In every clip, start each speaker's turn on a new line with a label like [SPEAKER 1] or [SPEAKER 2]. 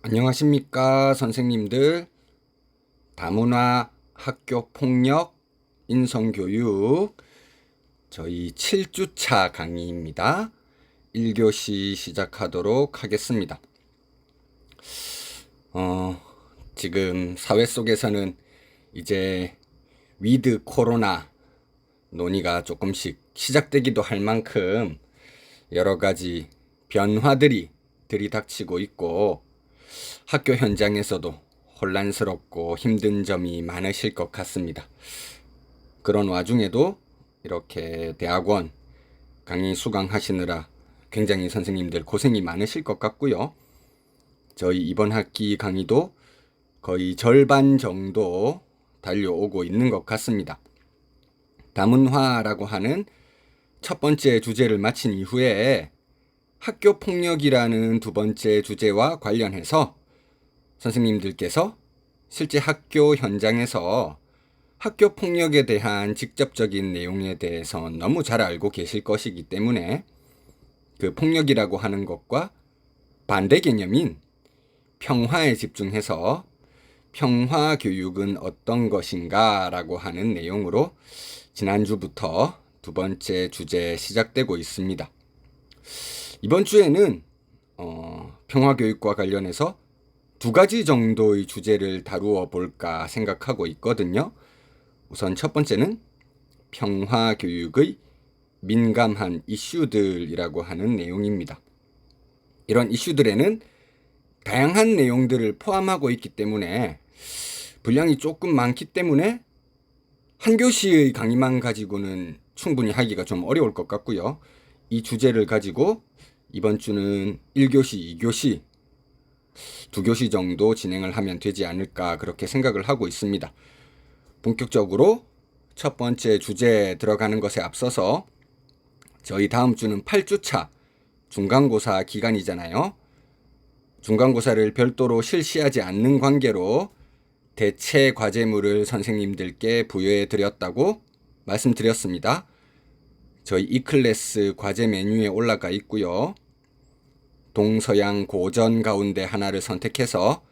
[SPEAKER 1] 안녕하십니까 선생님들. 다문화 학교 폭력 인성교육 저희 7주차 강의입니다. 1교시 시작하도록 하겠습니다. 지금 사회 속에서는 이제 위드 코로나 논의가 조금씩 시작되기도 할 만큼 여러 가지 변화들이 들이닥치고 있고 학교 현장에서도 혼란스럽고 힘든 점이 많으실 것 같습니다. 그런 와중에도 이렇게 대학원 강의 수강하시느라 굉장히 선생님들 고생이 많으실 것 같고요. 저희 이번 학기 강의도 거의 절반 정도 달려오고 있는 것 같습니다. 다문화라고 하는 첫 번째 주제를 마친 이후에 학교 폭력이라는 두 번째 주제와 관련해서 선생님들께서 실제 학교 현장에서 학교 폭력에 대한 직접적인 내용에 대해서 너무 잘 알고 계실 것이기 때문에 그 폭력이라고 하는 것과 반대 개념인 평화에 집중해서 평화 교육은 어떤 것인가 라고 하는 내용으로 지난주부터 두 번째 주제 시작되고 있습니다. 이번 주에는 평화 교육과 관련해서 두 가지 정도의 주제를 다루어 볼까 생각하고 있거든요. 우선 첫 번째는 평화 교육의 민감한 이슈들이라고 하는 내용입니다. 이런 이슈들에는 다양한 내용들을 포함하고 있기 때문에 분량이 조금 많기 때문에 한 교시의 강의만 가지고는 충분히 하기가 좀 어려울 것 같고요. 이 주제를 가지고 이번 주는 1교시, 2교시, 2교시 정도 진행을 하면 되지 않을까 그렇게 생각을 하고 있습니다. 본격적으로 첫 번째 주제에 들어가는 것에 앞서서 저희 다음 주는 8주차 중간고사 기간이잖아요. 중간고사를 별도로 실시하지 않는 관계로 대체 과제물을 선생님들께 부여해 드렸다고 말씀드렸습니다. 저희 E클래스 과제 메뉴에 올라가 있고요. 동서양 고전 가운데 하나를 선택해서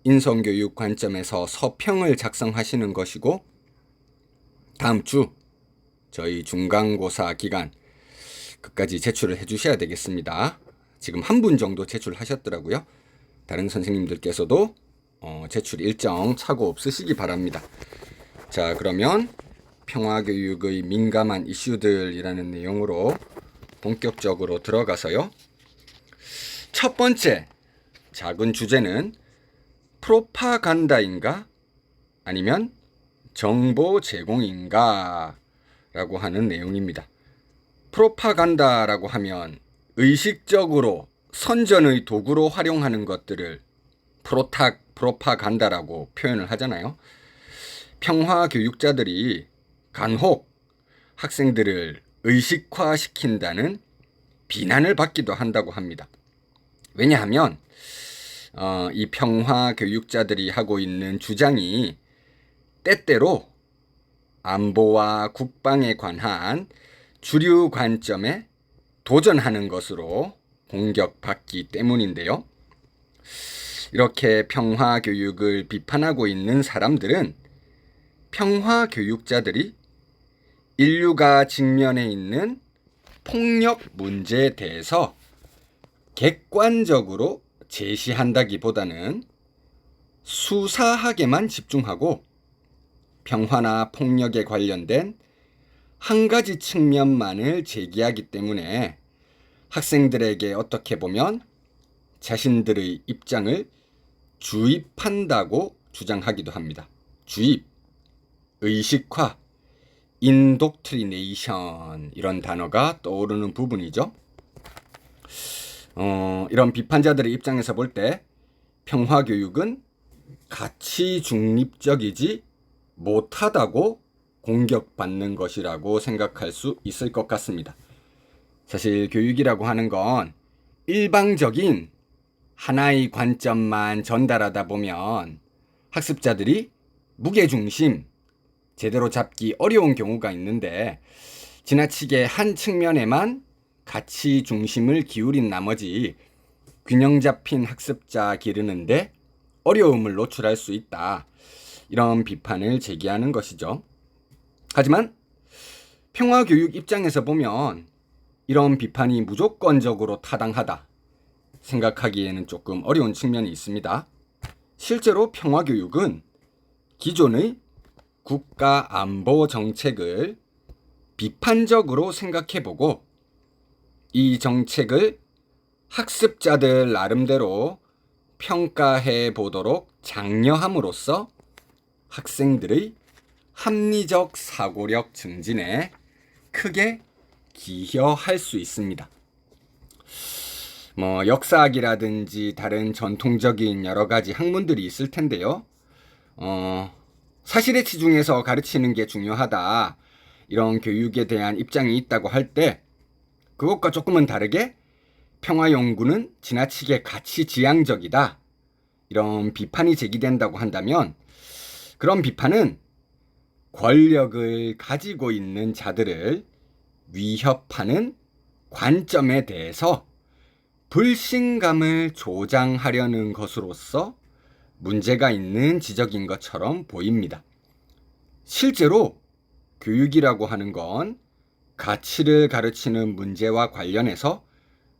[SPEAKER 1] 인성교육 관점에서 서평을 작성하시는 것이고, 다음 주 저희 중간고사 기간 끝까지 제출을 해주셔야 되겠습니다. 지금 한 분 정도 제출하셨더라고요. 다른 선생님들께서도 제출 일정 착오 없으시기 바랍니다. 자, 그러면 평화교육의 민감한 이슈들이라는 내용으로 본격적으로 들어가서요. 첫 번째 작은 주제는 프로파간다인가 아니면 정보 제공인가 라고 하는 내용입니다. 프로파간다라고 하면 의식적으로 선전의 도구로 활용하는 것들을 프로파간다라고 표현을 하잖아요. 평화 교육자들이 간혹 학생들을 의식화시킨다는 비난을 받기도 한다고 합니다. 왜냐하면 이 평화 교육자들이 하고 있는 주장이 때때로 안보와 국방에 관한 주류 관점에 도전하는 것으로 공격받기 때문인데요. 이렇게 평화 교육을 비판하고 있는 사람들은 평화 교육자들이 인류가 직면해 있는 폭력 문제에 대해서 객관적으로 제시한다기보다는 수사학에만 집중하고 평화나 폭력에 관련된 한 가지 측면만을 제기하기 때문에 학생들에게 어떻게 보면 자신들의 입장을 주입한다고 주장하기도 합니다. 주입, 의식화, 인독트리네이션 이런 단어가 떠오르는 부분이죠. 이런 비판자들의 입장에서 볼 때 평화교육은 가치 중립적이지 못하다고 공격받는 것이라고 생각할 수 있을 것 같습니다. 사실 교육이라고 하는 건 일방적인 하나의 관점만 전달하다 보면 학습자들이 무게중심, 제대로 잡기 어려운 경우가 있는데 지나치게 한 측면에만 가치 중심을 기울인 나머지 균형 잡힌 학습자 기르는데 어려움을 노출할 수 있다. 이런 비판을 제기하는 것이죠. 하지만 평화교육 입장에서 보면 이런 비판이 무조건적으로 타당하다 생각하기에는 조금 어려운 측면이 있습니다. 실제로 평화교육은 기존의 국가 안보 정책을 비판적으로 생각해보고 이 정책을 학습자들 나름대로 평가해 보도록 장려함으로써 학생들의 합리적 사고력 증진에 크게 기여할 수 있습니다. 역사학이라든지 다른 전통적인 여러 가지 학문들이 있을 텐데요. 사실의 치중에서 가르치는 게 중요하다. 이런 교육에 대한 입장이 있다고 할 때 그것과 조금은 다르게 평화연구는 지나치게 가치지향적이다. 이런 비판이 제기된다고 한다면 그런 비판은 권력을 가지고 있는 자들을 위협하는 관점에 대해서 불신감을 조장하려는 것으로서 문제가 있는 지적인 것처럼 보입니다. 실제로 교육이라고 하는 건 가치를 가르치는 문제와 관련해서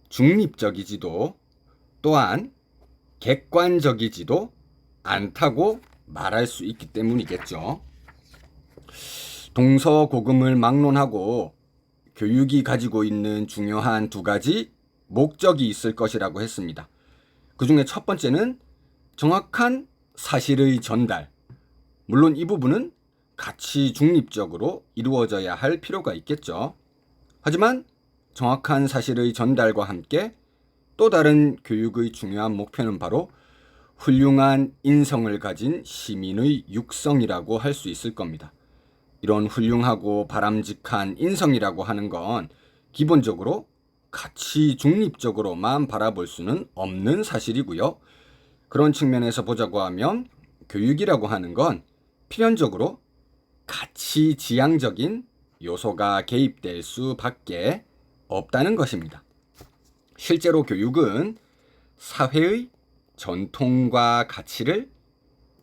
[SPEAKER 1] 중립적이지도 또한 객관적이지도 않다고 말할 수 있기 때문이겠죠. 동서고금을 막론하고 교육이 가지고 있는 중요한 두 가지 목적이 있을 것이라고 했습니다. 그 중에 첫 번째는 정확한 사실의 전달. 물론 이 부분은 가치 중립적으로 이루어져야 할 필요가 있겠죠. 하지만 정확한 사실의 전달과 함께 또 다른 교육의 중요한 목표는 바로 훌륭한 인성을 가진 시민의 육성이라고 할 수 있을 겁니다. 이런 훌륭하고 바람직한 인성이라고 하는 건 기본적으로 가치 중립적으로만 바라볼 수는 없는 사실이고요. 그런 측면에서 보자고 하면 교육이라고 하는 건 필연적으로 가치 지향적인 요소가 개입될 수밖에 없다는 것입니다. 실제로 교육은 사회의 전통과 가치를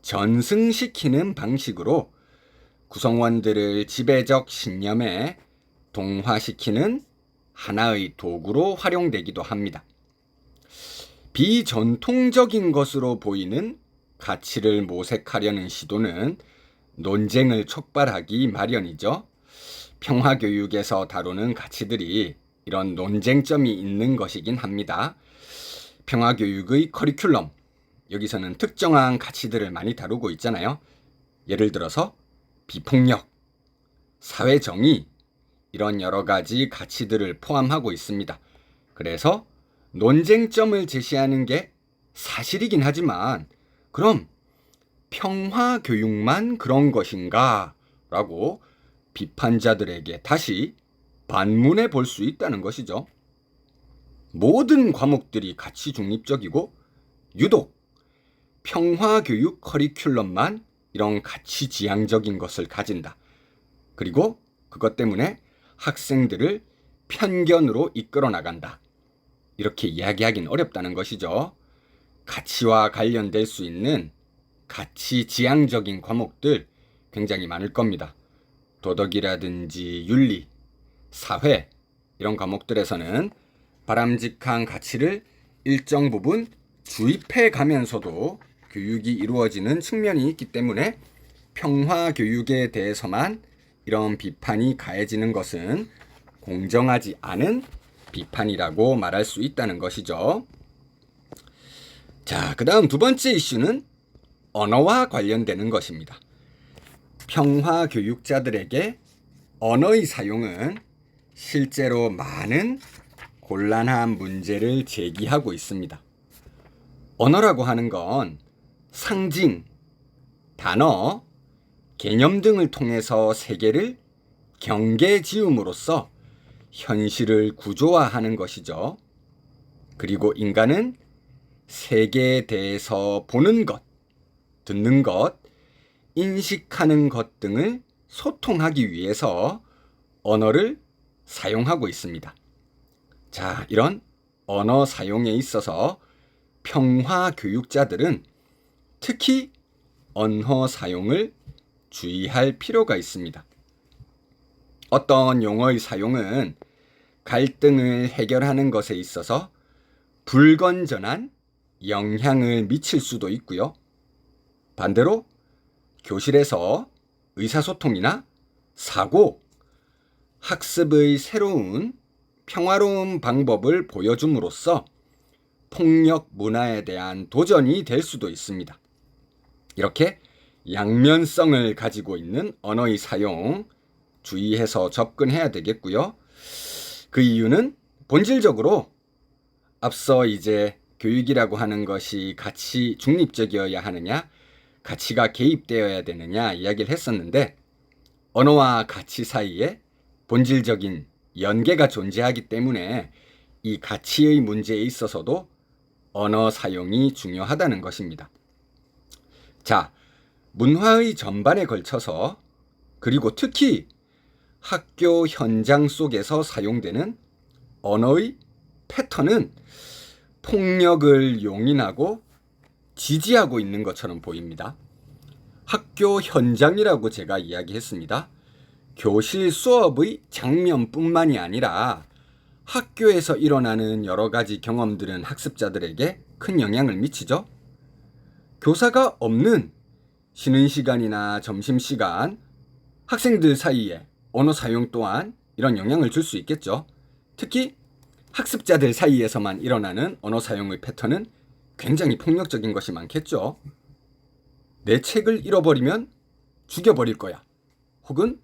[SPEAKER 1] 전승시키는 방식으로 구성원들을 지배적 신념에 동화시키는 하나의 도구로 활용되기도 합니다. 비전통적인 것으로 보이는 가치를 모색하려는 시도는 논쟁을 촉발하기 마련이죠. 평화교육에서 다루는 가치들이 이런 논쟁점이 있는 것이긴 합니다. 평화교육의 커리큘럼, 여기서는 특정한 가치들을 많이 다루고 있잖아요. 예를 들어서 비폭력, 사회정의, 이런 여러 가지 가치들을 포함하고 있습니다. 그래서 논쟁점을 제시하는 게 사실이긴 하지만 그럼 평화교육만 그런 것인가? 라고 비판자들에게 다시 반문해 볼 수 있다는 것이죠. 모든 과목들이 가치 중립적이고 유독 평화교육 커리큘럼만 이런 가치 지향적인 것을 가진다. 그리고 그것 때문에 학생들을 편견으로 이끌어 나간다. 이렇게 이야기하긴 어렵다는 것이죠. 가치와 관련될 수 있는 가치 지향적인 과목들 굉장히 많을 겁니다. 도덕이라든지 윤리, 사회 이런 과목들에서는 바람직한 가치를 일정 부분 주입해 가면서도 교육이 이루어지는 측면이 있기 때문에 평화교육에 대해서만 이런 비판이 가해지는 것은 공정하지 않은 비판이라고 말할 수 있다는 것이죠. 자, 그 다음 두 번째 이슈는 언어와 관련되는 것입니다. 평화교육자들에게 언어의 사용은 실제로 많은 곤란한 문제를 제기하고 있습니다. 언어라고 하는 건 상징, 단어, 개념 등을 통해서 세계를 경계지음으로써 현실을 구조화하는 것이죠. 그리고 인간은 세계에 대해서 보는 것, 듣는 것, 인식하는 것 등을 소통하기 위해서 언어를 사용하고 있습니다. 자, 이런 언어 사용에 있어서 평화 교육자들은 특히 언어 사용을 주의할 필요가 있습니다. 어떤 용어의 사용은 갈등을 해결하는 것에 있어서 불건전한 영향을 미칠 수도 있고요. 반대로 교실에서 의사소통이나 사고, 학습의 새로운 평화로운 방법을 보여줌으로써 폭력 문화에 대한 도전이 될 수도 있습니다. 이렇게 양면성을 가지고 있는 언어의 사용 주의해서 접근해야 되겠고요. 그 이유는 본질적으로 앞서 이제 교육이라고 하는 것이 가치 중립적이어야 하느냐, 가치가 개입되어야 되느냐 이야기를 했었는데 언어와 가치 사이에 본질적인 연계가 존재하기 때문에 이 가치의 문제에 있어서도 언어 사용이 중요하다는 것입니다. 자, 문화의 전반에 걸쳐서 그리고 특히 학교 현장 속에서 사용되는 언어의 패턴은 폭력을 용인하고 지지하고 있는 것처럼 보입니다. 학교 현장이라고 제가 이야기했습니다. 교실 수업의 장면뿐만이 아니라 학교에서 일어나는 여러 가지 경험들은 학습자들에게 큰 영향을 미치죠. 교사가 없는 쉬는 시간이나 점심시간, 학생들 사이에 언어 사용 또한 이런 영향을 줄 수 있겠죠. 특히 학습자들 사이에서만 일어나는 언어 사용의 패턴은 굉장히 폭력적인 것이 많겠죠. 내 책을 잃어버리면 죽여버릴 거야. 혹은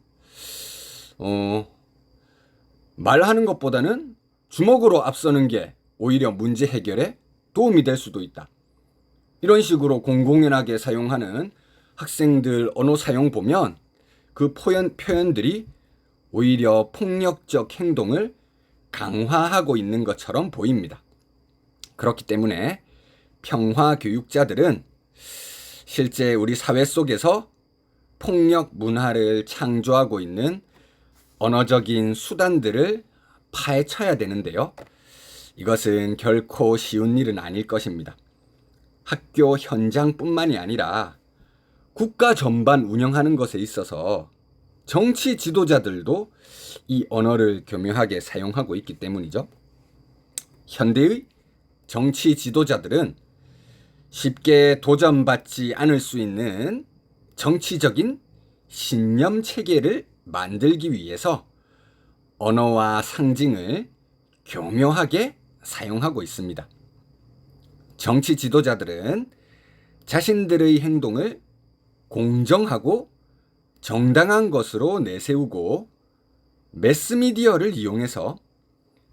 [SPEAKER 1] 말하는 것보다는 주먹으로 앞서는 게 오히려 문제 해결에 도움이 될 수도 있다. 이런 식으로 공공연하게 사용하는 학생들 언어 사용 보면 그 표현들이 오히려 폭력적 행동을 강화하고 있는 것처럼 보입니다. 그렇기 때문에 평화 교육자들은 실제 우리 사회 속에서 폭력 문화를 창조하고 있는 언어적인 수단들을 파헤쳐야 되는데요. 이것은 결코 쉬운 일은 아닐 것입니다. 학교 현장뿐만이 아니라 국가 전반 운영하는 것에 있어서 정치 지도자들도 이 언어를 교묘하게 사용하고 있기 때문이죠. 현대의 정치 지도자들은 쉽게 도전받지 않을 수 있는 정치적인 신념 체계를 만들기 위해서 언어와 상징을 교묘하게 사용하고 있습니다. 정치 지도자들은 자신들의 행동을 공정하고 정당한 것으로 내세우고 매스미디어를 이용해서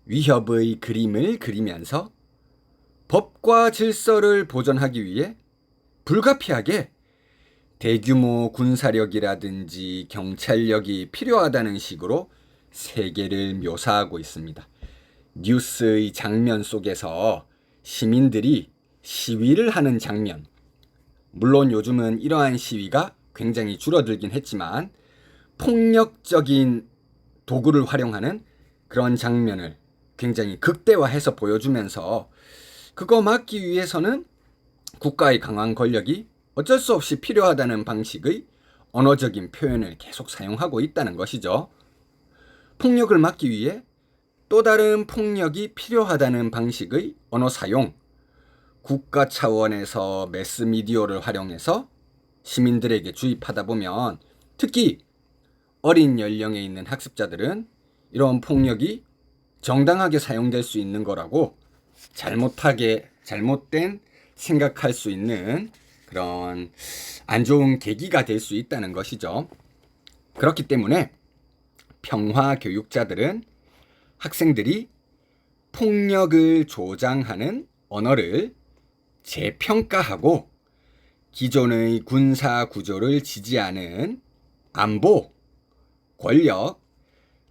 [SPEAKER 1] 위협의 그림을 그리면서 법과 질서를 보존하기 위해 불가피하게 대규모 군사력이라든지 경찰력이 필요하다는 식으로 세계를 묘사하고 있습니다. 뉴스의 장면 속에서 시민들이 시위를 하는 장면, 물론 요즘은 이러한 시위가 굉장히 줄어들긴 했지만 폭력적인 도구를 활용하는 그런 장면을 굉장히 극대화해서 보여주면서 그거 막기 위해서는 국가의 강한 권력이 어쩔 수 없이 필요하다는 방식의 언어적인 표현을 계속 사용하고 있다는 것이죠. 폭력을 막기 위해 또 다른 폭력이 필요하다는 방식의 언어 사용, 국가 차원에서 매스미디어를 활용해서 시민들에게 주입하다 보면 특히 어린 연령에 있는 학습자들은 이런 폭력이 정당하게 사용될 수 있는 거라고 잘못된 생각할 수 있는 그런 안 좋은 계기가 될 수 있다는 것이죠. 그렇기 때문에 평화 교육자들은 학생들이 폭력을 조장하는 언어를 재평가하고 기존의 군사 구조를 지지하는 안보, 권력,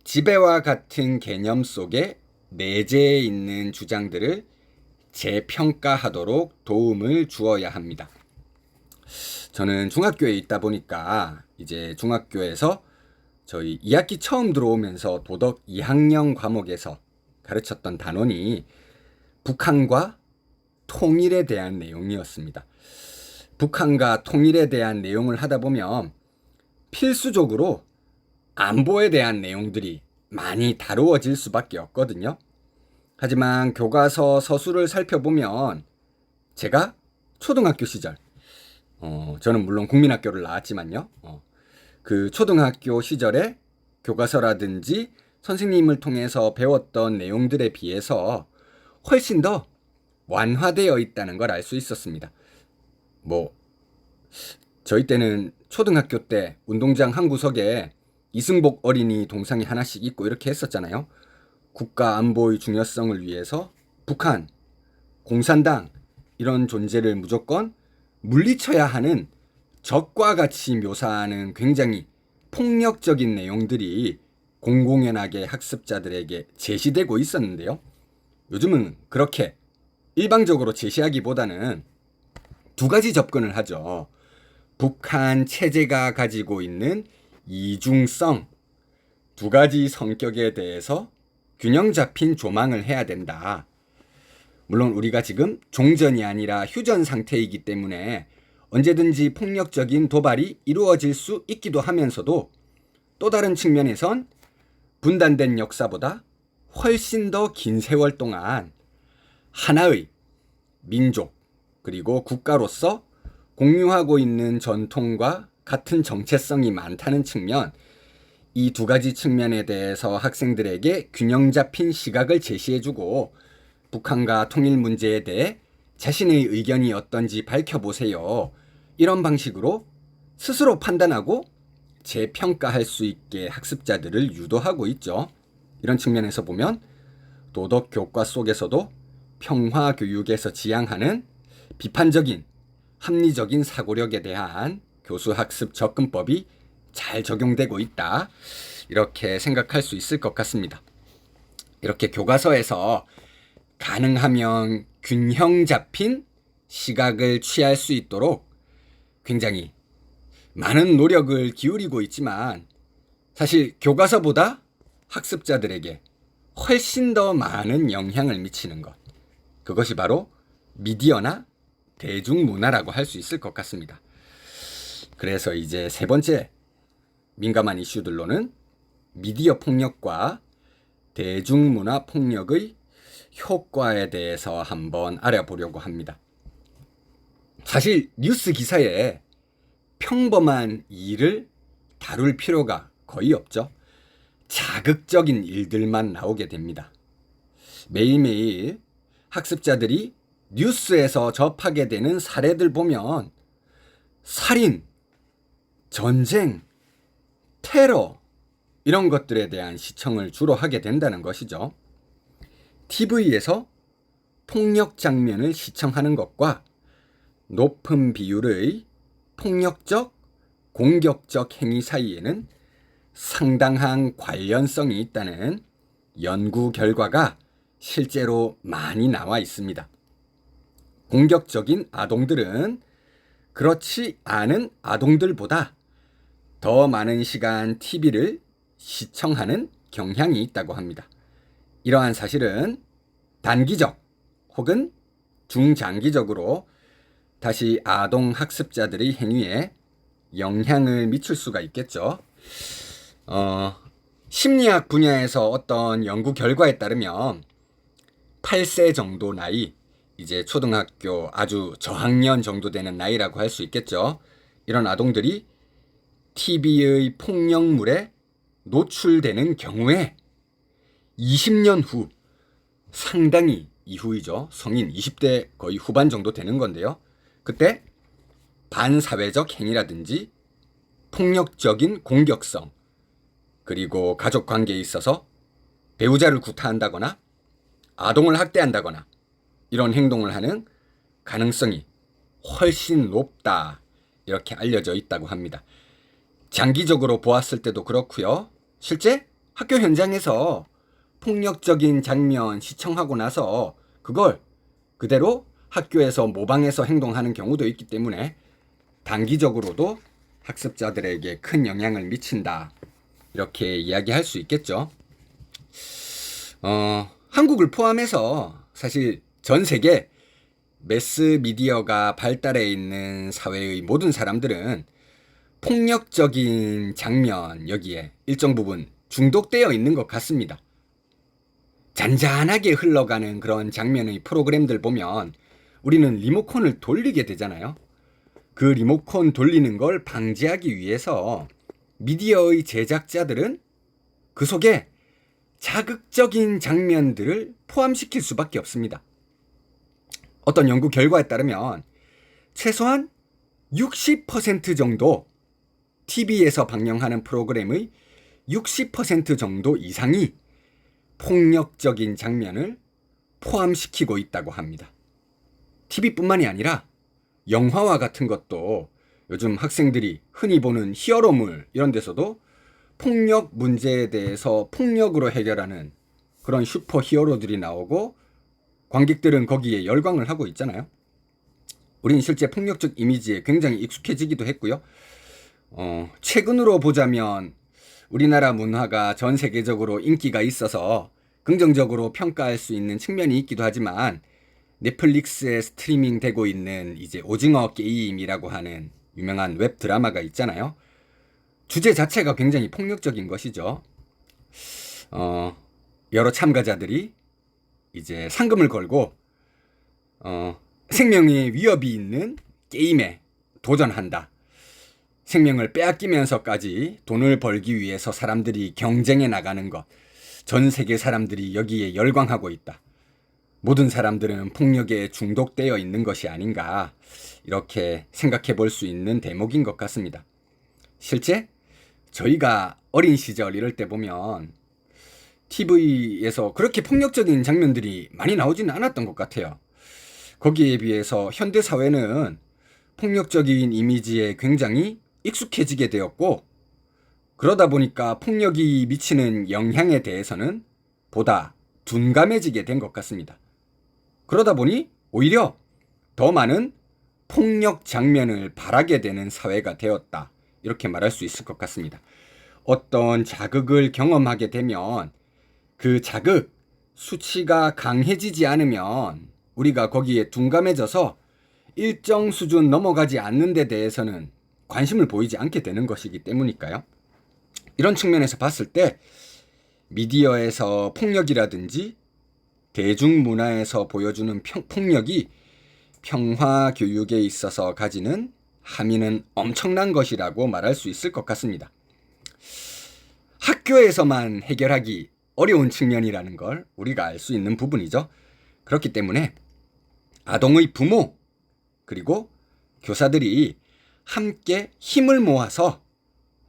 [SPEAKER 1] 지배와 같은 개념 속에 내재해 있는 주장들을 재평가하도록 도움을 주어야 합니다. 저는 중학교에 있다 보니까 이제 중학교에서 저희 2학기 처음 들어오면서 도덕 2학년 과목에서 가르쳤던 단원이 북한과 통일에 대한 내용이었습니다. 북한과 통일에 대한 내용을 하다 보면 필수적으로 안보에 대한 내용들이 많이 다루어질 수밖에 없거든요. 하지만 교과서 서술을 살펴보면 제가 초등학교 시절, 저는 물론 국민학교를 나왔지만요. 그 초등학교 시절에 교과서라든지 선생님을 통해서 배웠던 내용들에 비해서 훨씬 더 완화되어 있다는 걸 알 수 있었습니다. 저희 때는 초등학교 때 운동장 한 구석에 이승복 어린이 동상이 하나씩 있고 이렇게 했었잖아요. 국가 안보의 중요성을 위해서 북한, 공산당 이런 존재를 무조건 물리쳐야 하는 적과 같이 묘사하는 굉장히 폭력적인 내용들이 공공연하게 학습자들에게 제시되고 있었는데요. 요즘은 그렇게 일방적으로 제시하기보다는 두 가지 접근을 하죠. 북한 체제가 가지고 있는 이중성, 두 가지 성격에 대해서 균형 잡힌 조망을 해야 된다. 물론 우리가 지금 종전이 아니라 휴전 상태이기 때문에 언제든지 폭력적인 도발이 이루어질 수 있기도 하면서도 또 다른 측면에선 분단된 역사보다 훨씬 더 긴 세월 동안 하나의 민족 그리고 국가로서 공유하고 있는 전통과 같은 정체성이 많다는 측면, 이 두 가지 측면에 대해서 학생들에게 균형 잡힌 시각을 제시해주고 북한과 통일 문제에 대해 자신의 의견이 어떤지 밝혀보세요. 이런 방식으로 스스로 판단하고 재평가할 수 있게 학습자들을 유도하고 있죠. 이런 측면에서 보면 도덕 교과 속에서도 평화 교육에서 지향하는 비판적인 합리적인 사고력에 대한 교수 학습 접근법이 잘 적용되고 있다. 이렇게 생각할 수 있을 것 같습니다. 이렇게 교과서에서 가능하면 균형 잡힌 시각을 취할 수 있도록 굉장히 많은 노력을 기울이고 있지만 사실 교과서보다 학습자들에게 훨씬 더 많은 영향을 미치는 것. 그것이 바로 미디어나 대중문화라고 할 수 있을 것 같습니다. 그래서 이제 세 번째 민감한 이슈들로는 미디어 폭력과 대중문화 폭력의 효과에 대해서 한번 알아보려고 합니다. 사실 뉴스 기사에 평범한 일을 다룰 필요가 거의 없죠. 자극적인 일들만 나오게 됩니다. 매일매일 학습자들이 뉴스에서 접하게 되는 사례들 보면 살인, 전쟁, 테러 이런 것들에 대한 시청을 주로 하게 된다는 것이죠. TV에서 폭력 장면을 시청하는 것과 높은 비율의 폭력적, 공격적 행위 사이에는 상당한 관련성이 있다는 연구 결과가 실제로 많이 나와 있습니다. 공격적인 아동들은 그렇지 않은 아동들보다 더 많은 시간 TV를 시청하는 경향이 있다고 합니다. 이러한 사실은 단기적 혹은 중장기적으로 다시 아동 학습자들의 행위에 영향을 미칠 수가 있겠죠. 심리학 분야에서 어떤 연구 결과에 따르면 8세 정도 나이, 이제 초등학교 아주 저학년 정도 되는 나이라고 할 수 있겠죠. 이런 아동들이 TV의 폭력물에 노출되는 경우에 20년 후, 상당히 이후이죠. 성인 20대 거의 후반 정도 되는 건데요. 그때 반사회적 행위라든지 폭력적인 공격성, 그리고 가족 관계에 있어서 배우자를 구타한다거나 아동을 학대한다거나 이런 행동을 하는 가능성이 훨씬 높다. 이렇게 알려져 있다고 합니다. 장기적으로 보았을 때도 그렇고요. 실제 학교 현장에서 폭력적인 장면 시청하고 나서 그걸 그대로 학교에서 모방해서 행동하는 경우도 있기 때문에 단기적으로도 학습자들에게 큰 영향을 미친다. 이렇게 이야기할 수 있겠죠. 한국을 포함해서 사실 전 세계 매스 미디어가 발달해 있는 사회의 모든 사람들은 폭력적인 장면 여기에 일정 부분 중독되어 있는 것 같습니다. 잔잔하게 흘러가는 그런 장면의 프로그램들 보면 우리는 리모컨을 돌리게 되잖아요. 그 리모컨 돌리는 걸 방지하기 위해서 미디어의 제작자들은 그 속에 자극적인 장면들을 포함시킬 수밖에 없습니다. 어떤 연구 결과에 따르면 최소한 60% 정도 TV에서 방영하는 프로그램의 60% 정도 이상이 폭력적인 장면을 포함시키고 있다고 합니다. TV뿐만이 아니라 영화와 같은 것도 요즘 학생들이 흔히 보는 히어로물 이런 데서도 폭력 문제에 대해서 폭력으로 해결하는 그런 슈퍼 히어로들이 나오고 관객들은 거기에 열광을 하고 있잖아요. 우린 실제 폭력적 이미지에 굉장히 익숙해지기도 했고요. 최근으로 보자면 우리나라 문화가 전 세계적으로 인기가 있어서 긍정적으로 평가할 수 있는 측면이 있기도 하지만 넷플릭스에 스트리밍 되고 있는 이제 오징어 게임이라고 하는 유명한 웹 드라마가 있잖아요. 주제 자체가 굉장히 폭력적인 것이죠. 여러 참가자들이 이제 상금을 걸고 생명의 위협이 있는 게임에 도전한다. 생명을 빼앗기면서까지 돈을 벌기 위해서 사람들이 경쟁해 나가는 것. 전 세계 사람들이 여기에 열광하고 있다. 모든 사람들은 폭력에 중독되어 있는 것이 아닌가 이렇게 생각해 볼 수 있는 대목인 것 같습니다. 실제 저희가 어린 시절 이럴 때 보면 TV에서 그렇게 폭력적인 장면들이 많이 나오지는 않았던 것 같아요. 거기에 비해서 현대 사회는 폭력적인 이미지에 굉장히 익숙해지게 되었고 그러다 보니까 폭력이 미치는 영향에 대해서는 보다 둔감해지게 된 것 같습니다. 그러다 보니 오히려 더 많은 폭력 장면을 바라게 되는 사회가 되었다. 이렇게 말할 수 있을 것 같습니다. 어떤 자극을 경험하게 되면 그 자극 수치가 강해지지 않으면 우리가 거기에 둔감해져서 일정 수준 넘어가지 않는 데 대해서는 관심을 보이지 않게 되는 것이기 때문일까요? 이런 측면에서 봤을 때 미디어에서 폭력이라든지 대중문화에서 보여주는 폭력이 평화 교육에 있어서 가지는 함의는 엄청난 것이라고 말할 수 있을 것 같습니다. 학교에서만 해결하기 어려운 측면이라는 걸 우리가 알 수 있는 부분이죠. 그렇기 때문에 아동의 부모 그리고 교사들이 함께 힘을 모아서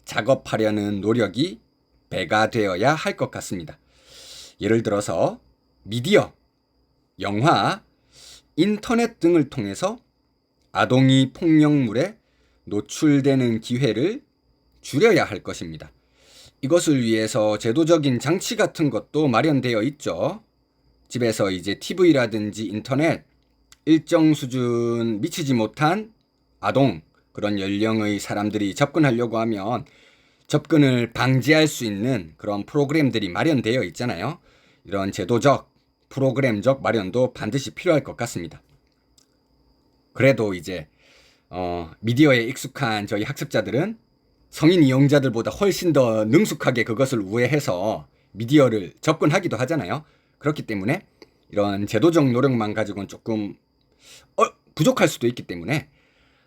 [SPEAKER 1] 작업하려는 노력이 배가 되어야 할 것 같습니다. 예를 들어서 미디어, 영화, 인터넷 등을 통해서 아동이 폭력물에 노출되는 기회를 줄여야 할 것입니다. 이것을 위해서 제도적인 장치 같은 것도 마련되어 있죠. 집에서 이제 TV라든지 인터넷 일정 수준 미치지 못한 아동 그런 연령의 사람들이 접근하려고 하면 접근을 방지할 수 있는 그런 프로그램들이 마련되어 있잖아요. 이런 제도적, 프로그램적 마련도 반드시 필요할 것 같습니다. 그래도 이제 미디어에 익숙한 저희 학습자들은 성인 이용자들보다 훨씬 더 능숙하게 그것을 우회해서 미디어를 접근하기도 하잖아요. 그렇기 때문에 이런 제도적 노력만 가지고는 조금 부족할 수도 있기 때문에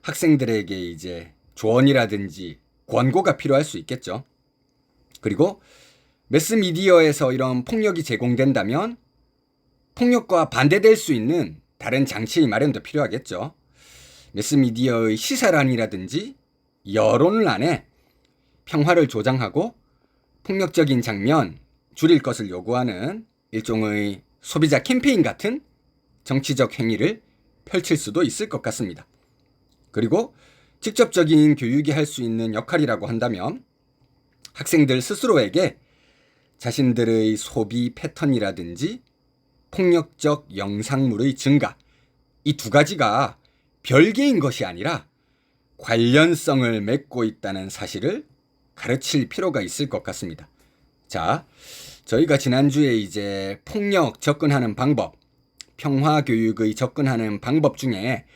[SPEAKER 1] 학생들에게 이제 조언이라든지 권고가 필요할 수 있겠죠. 그리고 매스미디어에서 이런 폭력이 제공된다면 폭력과 반대될 수 있는 다른 장치의 마련도 필요하겠죠. 매스미디어의 시사란이라든지 여론란에 평화를 조장하고 폭력적인 장면 줄일 것을 요구하는 일종의 소비자 캠페인 같은 정치적 행위를 펼칠 수도 있을 것 같습니다. 그리고 직접적인 교육이 할 수 있는 역할이라고 한다면 학생들 스스로에게 자신들의 소비 패턴이라든지 폭력적 영상물의 증가 이 두 가지가 별개인 것이 아니라 관련성을 맺고 있다는 사실을 가르칠 필요가 있을 것 같습니다. 자, 저희가 지난주에 이제 폭력 접근하는 방법, 평화교육의 접근하는 방법 중에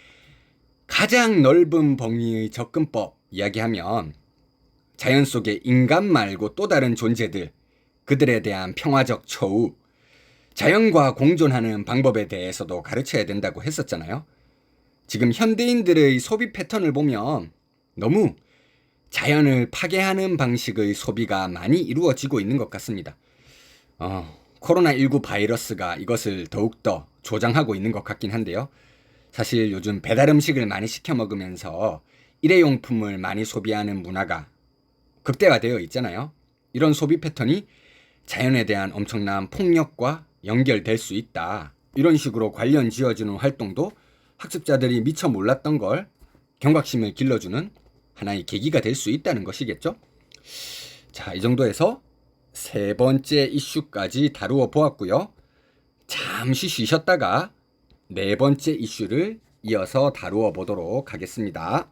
[SPEAKER 1] 가장 넓은 범위의 접근법 이야기하면 자연 속의 인간 말고 또 다른 존재들, 그들에 대한 평화적 처우, 자연과 공존하는 방법에 대해서도 가르쳐야 된다고 했었잖아요. 지금 현대인들의 소비 패턴을 보면 너무 자연을 파괴하는 방식의 소비가 많이 이루어지고 있는 것 같습니다. 코로나19 바이러스가 이것을 더욱더 조장하고 있는 것 같긴 한데요. 사실 요즘 배달 음식을 많이 시켜 먹으면서 일회용품을 많이 소비하는 문화가 극대화되어 있잖아요. 이런 소비 패턴이 자연에 대한 엄청난 폭력과 연결될 수 있다. 이런 식으로 관련 지어주는 활동도 학습자들이 미처 몰랐던 걸 경각심을 길러주는 하나의 계기가 될 수 있다는 것이겠죠. 자, 이 정도에서 세 번째 이슈까지 다루어 보았고요. 잠시 쉬셨다가 네 번째 이슈를 이어서 다루어 보도록 하겠습니다.